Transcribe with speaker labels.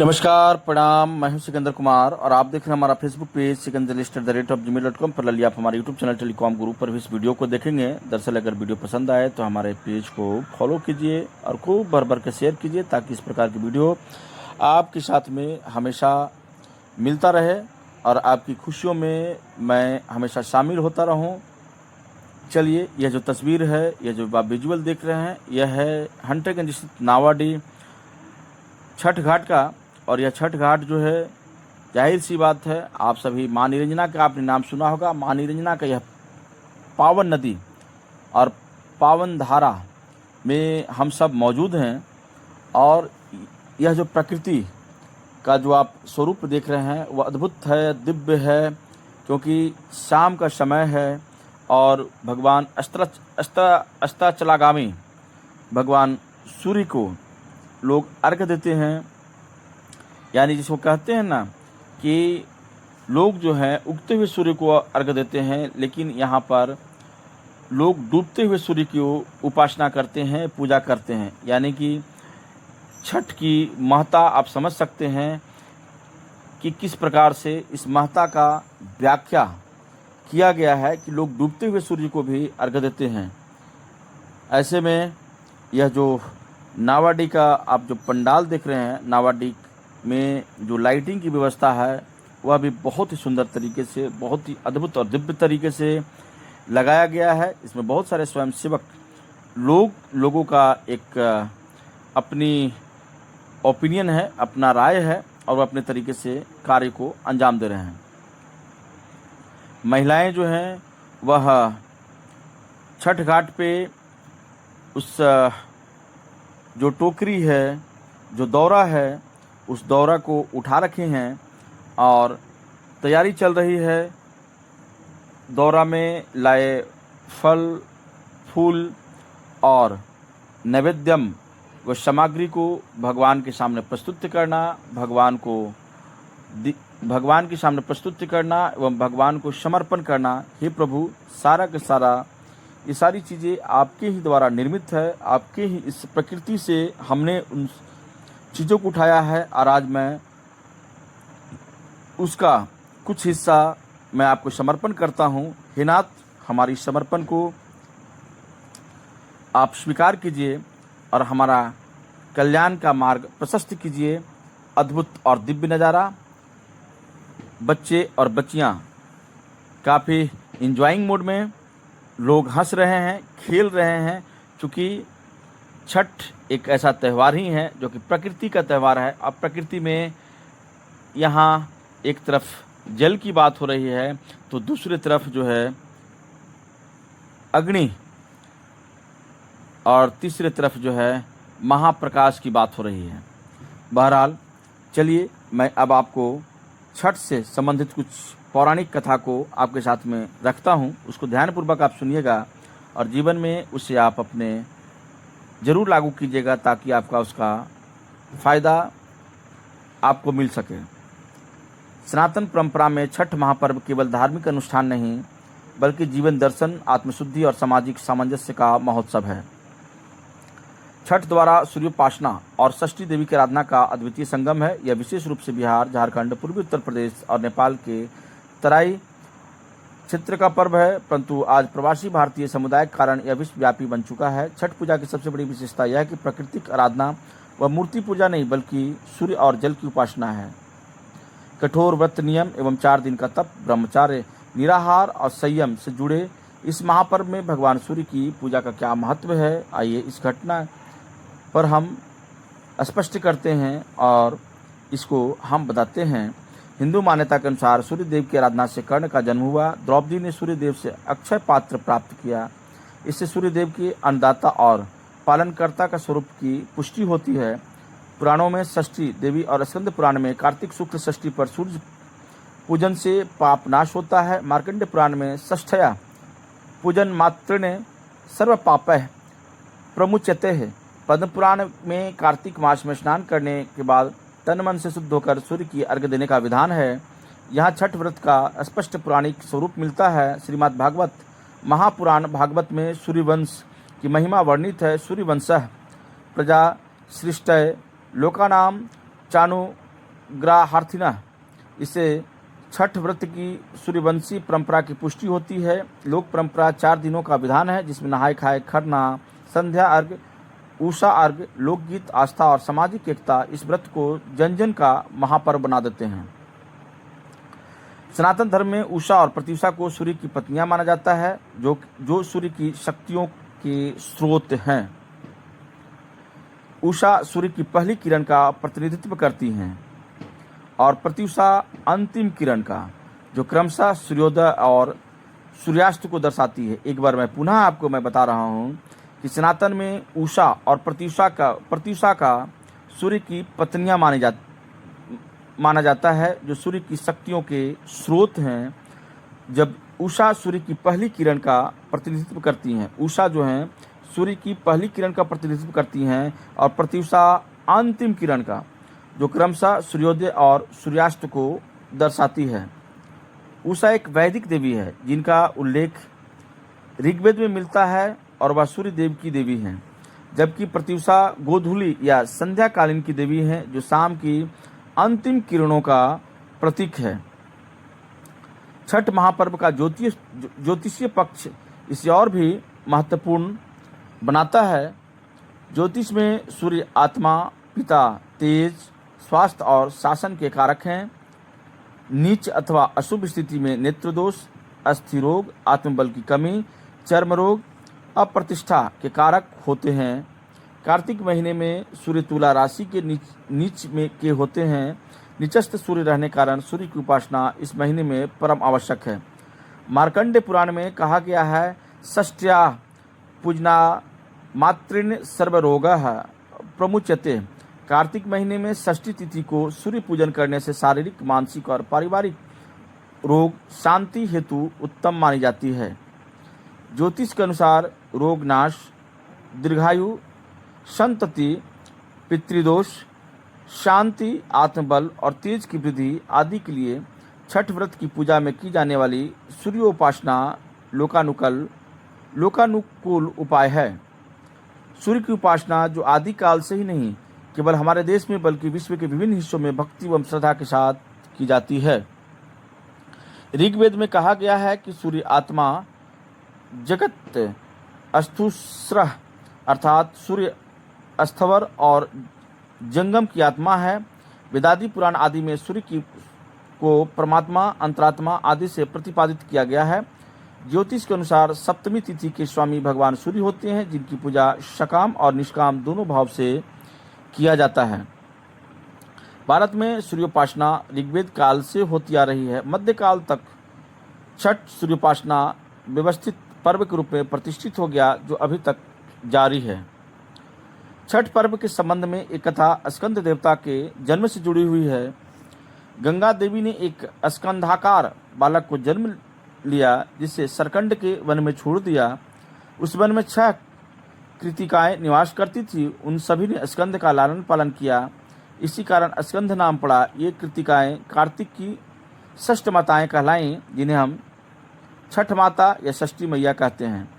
Speaker 1: नमस्कार, प्रणाम। मैं हूं सिकंदर कुमार और आप देख रहे हैं हमारा फेसबुक पेज sikandarlist@gmail.com पर। लिए आप हमारे यूट्यूब चैनल टेलीकॉम ग्रुप पर भी इस वीडियो को देखेंगे। दरअसल अगर वीडियो पसंद आए तो हमारे पेज को फॉलो कीजिए और खूब भर भर के शेयर कीजिए ताकि इस प्रकार की वीडियो आपके साथ में हमेशा मिलता रहे और आपकी खुशियों में मैं हमेशा शामिल होता रहूँ। चलिए, यह जो तस्वीर है, यह जो आप विजुअल देख रहे हैं, यह है हंटरगंज स्थित नावाडीह छठ घाट का। और यह छठ घाट जो है, जाहिर सी बात है, आप सभी माँ निरंजना का आपने नाम सुना होगा। माँ निरंजना का यह पावन नदी और पावन धारा में हम सब मौजूद हैं। और यह जो प्रकृति का जो आप स्वरूप देख रहे हैं वह अद्भुत है, दिव्य है, क्योंकि शाम का समय है और भगवान अस्ताचलागामी भगवान सूर्य को लोग अर्घ्य देते हैं। यानी जिसको कहते हैं ना कि लोग जो हैं उगते हुए सूर्य को अर्घ्य देते हैं, लेकिन यहाँ पर लोग डूबते हुए सूर्य की उपासना करते हैं, पूजा करते हैं। यानी कि छठ की महत्ता आप समझ सकते हैं कि किस प्रकार से इस महत्ता का व्याख्या किया गया है कि लोग डूबते हुए सूर्य को भी अर्घ्य देते हैं। ऐसे में यह जो नावाडीह का आप जो पंडाल देख रहे हैं, नावाडीह में जो लाइटिंग की व्यवस्था है वह भी बहुत ही सुंदर तरीके से, बहुत ही अद्भुत और दिव्य तरीके से लगाया गया है। इसमें बहुत सारे स्वयंसेवक लोगों का एक अपनी ओपिनियन है, अपना राय है और वह अपने तरीके से कार्य को अंजाम दे रहे हैं। महिलाएं जो हैं वह छठ घाट पे उस जो टोकरी है, जो दौरा है, उस दौरा को उठा रखे हैं और तैयारी चल रही है। दौरा में लाए फल, फूल और नैवेद्यम व सामग्री को भगवान के सामने प्रस्तुत करना, भगवान के सामने प्रस्तुत करना एवं भगवान को समर्पण करना। हे प्रभु, सारा के सारा ये सारी चीज़ें आपके ही द्वारा निर्मित है, आपके ही इस प्रकृति से हमने उन चीज़ों को उठाया है और आज मैं उसका कुछ हिस्सा मैं आपको समर्पण करता हूँ। हे नाथ, हमारी समर्पण को आप स्वीकार कीजिए और हमारा कल्याण का मार्ग प्रशस्त कीजिए। अद्भुत और दिव्य नज़ारा, बच्चे और बच्चियाँ काफ़ी इंजॉइंग मोड में, लोग हंस रहे हैं, खेल रहे हैं, क्योंकि छठ एक ऐसा त्यौहार ही है जो कि प्रकृति का त्यौहार है। अब प्रकृति में यहाँ एक तरफ जल की बात हो रही है तो दूसरी तरफ जो है अग्नि और तीसरी तरफ जो है महाप्रकाश की बात हो रही है। बहरहाल, चलिए मैं अब आपको छठ से संबंधित कुछ पौराणिक कथा को आपके साथ में रखता हूँ। उसको ध्यानपूर्वक आप सुनिएगा और जीवन में उसे आप अपने ज़रूर लागू कीजिएगा ताकि आपका उसका फ़ायदा आपको मिल सके। सनातन परंपरा में छठ महापर्व केवल धार्मिक अनुष्ठान नहीं बल्कि जीवन दर्शन, आत्मशुद्धि और सामाजिक सामंजस्य का महोत्सव है। छठ द्वारा सूर्योपासना और षष्ठी देवी की आराधना का अद्वितीय संगम है। यह विशेष रूप से बिहार, झारखंड, पूर्वी उत्तर प्रदेश और नेपाल के तराई क्षेत्र का पर्व है, परंतु आज प्रवासी भारतीय समुदाय के कारण यह विश्वव्यापी बन चुका है। छठ पूजा की सबसे बड़ी विशेषता यह है कि प्राकृतिक आराधना व मूर्ति पूजा नहीं बल्कि सूर्य और जल की उपासना है। कठोर व्रत नियम एवं 4 दिन का तप, ब्रह्मचार्य, निराहार और संयम से जुड़े इस महापर्व में भगवान सूर्य की पूजा का क्या महत्व है, आइए इस घटना पर हम स्पष्ट करते हैं और इसको हम बताते हैं। हिंदू मान्यता के अनुसार सूर्य देव की आराधना से कर्ण का जन्म हुआ। द्रौपदी ने सूर्य देव से अक्षय पात्र प्राप्त किया। इससे सूर्य देव की अन्नदाता और पालनकर्ता का स्वरूप की पुष्टि होती है। पुराणों में षष्ठी देवी और स्कंद पुराण में कार्तिक शुक्ल षष्ठी पर सूर्य पूजन से पाप नाश होता है। मार्कंडेय पुराण में षष्ठया पूजन मात्र ने सर्व पापः प्रमुच्यते है। पद्म पुराण में कार्तिक मास में स्नान करने के बाद तन मन से शुद्ध होकर सूर्य की अर्घ्य देने का विधान है। यहाँ छठ व्रत का स्पष्ट पौराणिक स्वरूप मिलता है। श्रीमद् भागवत महापुराण भागवत में सूर्यवंश की महिमा वर्णित है। सूर्यवंशः प्रजा सृष्टय लोकानाम चानु ग्राहार्थिना। इससे छठ व्रत की सूर्यवंशी परंपरा की पुष्टि होती है। लोक परंपरा 4 दिनों का विधान है, जिसमें नहाय खाए, खरना, संध्या अर्घ, उषा अर्घ, लोकगीत, आस्था और सामाजिक एकता इस व्रत को जन जन का महापर्व बना देते हैं। सनातन धर्म में उषा और प्रत्युषा को सूर्य की पत्नियां माना जाता है, जो सूर्य की शक्तियों के स्रोत हैं। उषा सूर्य की पहली किरण का प्रतिनिधित्व करती हैं और प्रत्युषा अंतिम किरण का, जो क्रमशः सूर्योदय और सूर्यास्त को दर्शाती है। एक बार मैं पुनः आपको बता रहा हूँ कि सनातन में उषा और प्रत्युषा का सूर्य की पत्नियां माना जाता है, जो सूर्य की शक्तियों के स्रोत हैं। जब उषा सूर्य की पहली किरण का प्रतिनिधित्व करती हैं, उषा जो हैं सूर्य की पहली किरण का प्रतिनिधित्व करती हैं, और प्रत्युषा अंतिम किरण का, जो क्रमशः सूर्योदय और सूर्यास्त को दर्शाती है। उषा एक वैदिक देवी है, जिनका उल्लेख ऋग्वेद में मिलता है और वह सूर्य देव की देवी हैं, जबकि प्रत्युषा गोधूली या संध्या कालीन की देवी हैं, जो शाम की अंतिम किरणों का प्रतीक है। छठ महापर्व का ज्योतिषीय पक्ष इसे और भी महत्वपूर्ण बनाता है। ज्योतिष में सूर्य आत्मा, पिता, तेज, स्वास्थ्य और शासन के कारक हैं। नीच अथवा अशुभ स्थिति में नेत्र दोष, अस्थि रोग, आत्मबल की कमी, चर्म रोग, अप्रतिष्ठा के कारक होते हैं। कार्तिक महीने में सूर्य तुला राशि के नीच में के होते हैं। नीचस्थ सूर्य रहने कारण सूर्य की उपासना इस महीने में परम आवश्यक है। मार्कंडे पुराण में कहा गया है, षष्ट्या पूजना मातृन सर्वरोगः प्रमुच्यते। कार्तिक महीने में षष्ठी तिथि को सूर्य पूजन करने से शारीरिक, मानसिक और पारिवारिक रोग शांति हेतु उत्तम मानी जाती है। ज्योतिष के अनुसार रोग नाश, दीर्घायु, संतति, पितृदोष, शांति, आत्मबल और तेज की वृद्धि आदि के लिए छठ व्रत की पूजा में की जाने वाली सूर्योपासना लोकानुकूल उपाय है। सूर्य की उपासना जो आदि काल से ही नहीं केवल हमारे देश में बल्कि विश्व के विभिन्न हिस्सों में भक्ति एवं श्रद्धा के साथ की जाती है। ऋग्वेद में कहा गया है कि सूर्य आत्मा जगत अस्थुस्रह अर्थात सूर्य अस्थवर और जंगम की आत्मा है। वेदादि पुराण आदि में सूर्य को परमात्मा, अंतरात्मा आदि से प्रतिपादित किया गया है। ज्योतिष के अनुसार सप्तमी तिथि के स्वामी भगवान सूर्य होते हैं, जिनकी पूजा सकाम और निष्काम दोनों भाव से किया जाता है। भारत में सूर्योपासना ऋग्वेद काल से होती आ रही है। मध्यकाल तक छठ सूर्योपासना व्यवस्थित पर्व के रूप में प्रतिष्ठित हो गया, जो अभी तक जारी है। छठ पर्व के संबंध में एक कथा स्कंद देवता के जन्म से जुड़ी हुई है। गंगा देवी ने एक स्कंधाकार बालक को जन्म लिया, जिसे सरकंड के वन में छोड़ दिया। उस वन में 6 कृतिकाएं निवास करती थी। उन सभी ने स्कंद का लालन पालन किया, इसी कारण स्कंद नाम पड़ा। ये कृतिकाएं कार्तिक की षष्ठ माताएं कहलाईं, जिन्हें हम छठ माता या षष्ठी मैया कहते हैं।